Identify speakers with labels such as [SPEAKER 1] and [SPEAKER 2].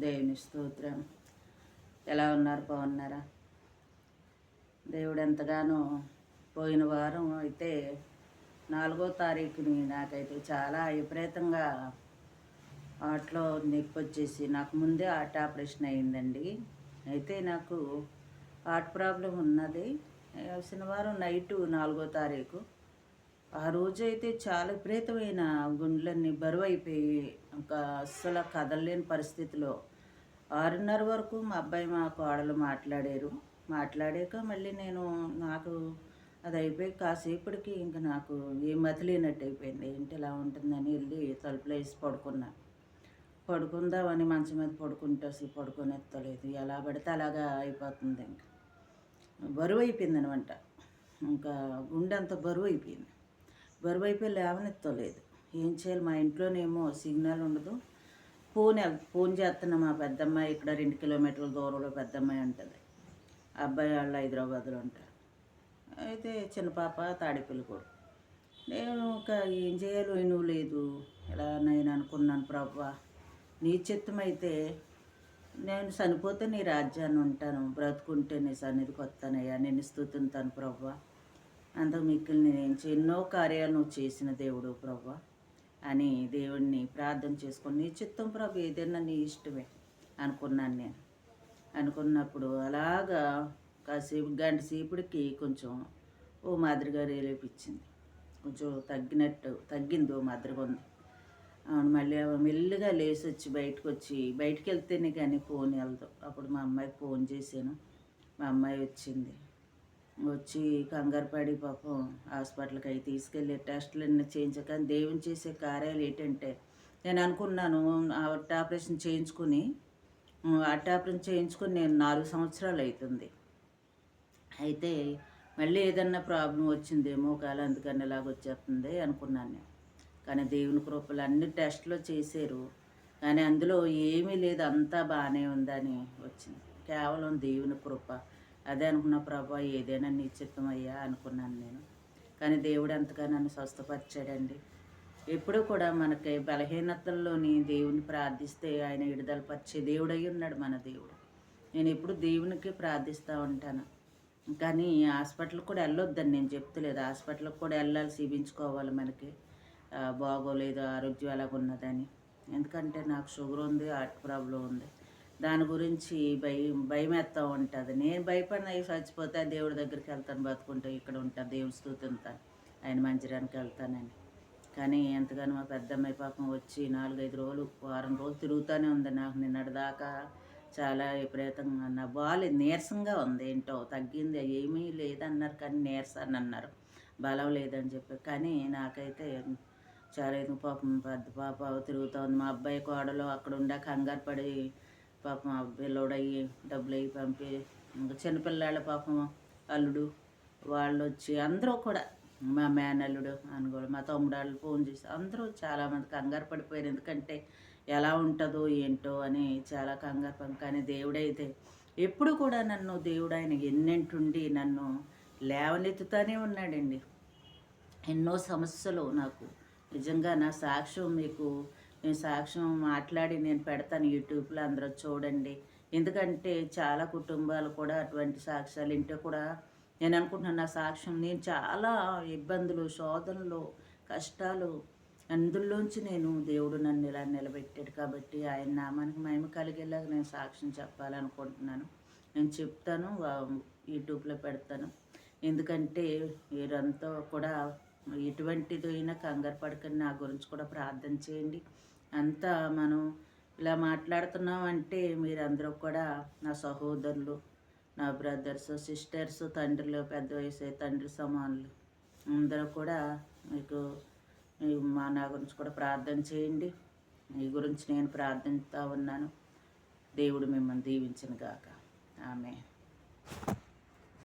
[SPEAKER 1] దేవుని స్తోత్రం. ఎలా ఉన్నారు? బాగున్నారా? దేవుడు ఎంతగానో పోయిన వారం అయితే 4వ తారీఖుని నాకైతే చాలా విపరీతంగా హార్ట్లో నొప్పి వచ్చేసి నాకు ముందే హార్ట్ ఆపరేషన్ అయిందండి. అయితే నాకు హార్ట్ ప్రాబ్లం ఉన్నది. శనివారం నైటు 4వ తారీఖు ఆ రోజైతే చాలా విపరీతమైన గుండెలన్నీ బరువైపోయి ఇంకా అస్సలు కదలలేని పరిస్థితిలో 6:30 వరకు మా అబ్బాయి మా కోడలు మాట్లాడాక మళ్ళీ నాకు అది అయిపోయి కాసేపటికి ఇంకా నాకు ఏం మతిలేనట్టు అయిపోయింది. ఏంటి ఇలా ఉంటుందని వెళ్ళి తలుపులు వేసి పడుకుందామని మంచం మీద పడుకుంటే అసలు పడుకోనెత్తలేదు. ఎలా పడితే అలాగా అయిపోతుంది. ఇంకా బరువు అయిపోయింది అనమాట. ఇంకా గుండె అంత బరువు అయిపోయి లేవనెత్తలేదు. ఏం చేయాలి? మా ఇంట్లోనేమో సిగ్నల్ ఉండదు. ఫోన్ చేస్తున్నా మా పెద్దమ్మాయి, ఇక్కడ 2 కిలోమీటర్ల దూరంలో పెద్దమ్మాయి ఉంటుంది. అబ్బాయి వాళ్ళు హైదరాబాద్లో ఉంటారు. అయితే చిన్న పాప తాడేపల్లిగూడెం. నేను ఇంకా ఏం చేయాలో నువ్వు లేదు. ఇలా నేను అనుకున్నాను, ప్రభువా నీ చిత్తమైతే నేను చనిపోతే నీ రాజ్యాన్ని ఉంటాను, బ్రతుకుంటే నీ సన్నిధికి వస్తానయ్యా, నిన్ను స్తుతింతాను ప్రభువా, అంతకు మిక్కిలి నేను ఎన్నో కార్యాలు నువ్వు చేసిన దేవుడు ప్రభువా అని దేవుడిని ప్రార్థన చేసుకొని, నీ చిత్తం ప్రభు ఏదైనా నీ ఇష్టమే అనుకున్నాను. నేను అనుకున్నప్పుడు అలాగా కాసేపు గంట సేపటికి కొంచెం ఓ మాదిరిగా రేలేపించింది. కొంచెం తగ్గింది, ఓ మాదిరిగా ఉంది. అవును, మళ్ళీ మెల్లిగా లేచి వచ్చి బయటికి వెళ్తేనే కానీ ఫోన్ వెళ్దు. అప్పుడు మా అమ్మాయికి ఫోన్ చేశాను. మా అమ్మాయి వచ్చి కంగారు పడి పాపం హాస్పిటల్కి అవి తీసుకెళ్ళి టెస్టులన్నీ చేయించాక దేవుని చేసే కార్యాలు ఏంటంటే, నేను అనుకున్నాను హార్ట్ ఆపరేషన్ చేయించుకుని నేను 4 సంవత్సరాలు అవుతుంది. అయితే మళ్ళీ ఏదన్నా ప్రాబ్లం వచ్చిందేమో కాలం, అందుకని ఇలాగ వచ్చేస్తుంది అనుకున్నాను నేను. కానీ దేవుని కృపలు అన్ని టెస్టులు చేశారు, కానీ అందులో ఏమీ లేదు, అంతా బాగానే ఉందని వచ్చింది. కేవలం దేవుని కృప. అదే అనుకున్న, ప్రభా ఏదైనా నీ చిత్తమయ్యా అనుకున్నాను నేను. కానీ దేవుడు ఎంతగా నన్ను స్వస్థపరిచాడండి. ఎప్పుడూ కూడా మనకి బలహీనతల్లోని దేవుని ప్రార్థిస్తే ఆయన విడుదలపరిచే దేవుడై ఉన్నాడు మన దేవుడు. నేను ఎప్పుడు దేవునికి ప్రార్థిస్తూ ఉంటాను. కానీ హాస్పిటల్కి కూడా వెళ్ళొద్దని నేను చెప్తలేదు. హాస్పిటల్కి కూడా వెళ్ళాలి, చూపించుకోవాలి, మనకి బాగోలేదు, ఆరోగ్యం ఎలాగున్నదని. ఎందుకంటే నాకు షుగర్ ఉంది, హార్ట్ ప్రాబ్లం ఉంది. దాని గురించి భయం వేస్తూ ఉంటుంది. నేను భయపడిన చచ్చిపోతే దేవుడి దగ్గరికి వెళ్తాను, బతుకుంటే ఇక్కడ ఉంటాను, దేవుడి స్తుతింతాను, ఆయన మందిరానికి వెళ్తానని. కానీ ఎంతగానో మా పెద్దమ్మాయి పాపం వచ్చి 4-5 రోజులు, వారం రోజులు తిరుగుతూనే ఉంది. నాకు నిన్నటిదాకా చాలా విపరీతంగా నా బాగాలేదు, నీరసంగా ఉంది. ఏంటో తగ్గింది, ఏమీ లేదన్నారు, కానీ నీరసాన్ని అన్నారు, బలం లేదని చెప్పి. కానీ నాకైతే చాలా పాపం పెద్ద పాప తిరుగుతూ ఉంది. మా అబ్బాయి కోడలు అక్కడ ఉండా కంగారు పడి పాపం పిల్లోడయ్యి డబ్బులు అయ్యి పంపి, ఇంకా చిన్నపిల్లాళ్ళ పాపం అల్లుడు వాళ్ళు వచ్చి అందరూ కూడా, మా మేనల్లుడు అని కూడా, మా తమ్ముడు వాళ్ళు ఫోన్ చేసి అందరూ చాలామంది కంగారు పడిపోయారు. ఎందుకంటే ఎలా ఉంటుందో ఏంటో అని చాలా కంగారు. కానీ దేవుడైతే ఎప్పుడు కూడా దేవుడు ఆయన ఎన్నింటుండి నన్ను లేవనెత్తుతూనే ఉన్నాడండి. ఎన్నో సమస్యలు నాకు నిజంగా నా సాక్ష్యం నేను సాక్ష్యం మాట్లాడి నేను పెడతాను యూట్యూబ్లో, అందరూ చూడండి. ఎందుకంటే చాలా కుటుంబాలు కూడా అటువంటి సాక్ష్యాలు వింటే కూడా నేను అనుకుంటున్నాను, నా సాక్ష్యం నేను చాలా ఇబ్బందులు, శోధనలు, కష్టాలు, అందులోంచి దేవుడు నన్ను ఇలా నిలబెట్టాడు. కాబట్టి ఆయన నామానికి మహిమ కలిగేలాగా నేను సాక్ష్యం చెప్పాలనుకుంటున్నాను. నేను చెప్తాను, యూట్యూబ్లో పెడతాను. ఎందుకంటే వీరంతా కూడా ఎటువంటిదైనా కంగారు పడకండి, నా గురించి కూడా ప్రార్థన చేయండి. అంతా మనం ఇలా మాట్లాడుతున్నాం అంటే మీరందరూ కూడా నా సహోదరులు, నా బ్రదర్స్, సిస్టర్స్, తండ్రులు, పెద్ద వయసు తండ్రి సమానులు అందరూ కూడా నా గురించి కూడా ప్రార్థన చేయండి. మీ గురించి నేను ప్రార్థిస్తూ ఉన్నాను. దేవుడు మిమ్మల్ని దీవించును గాక. ఆమేన్.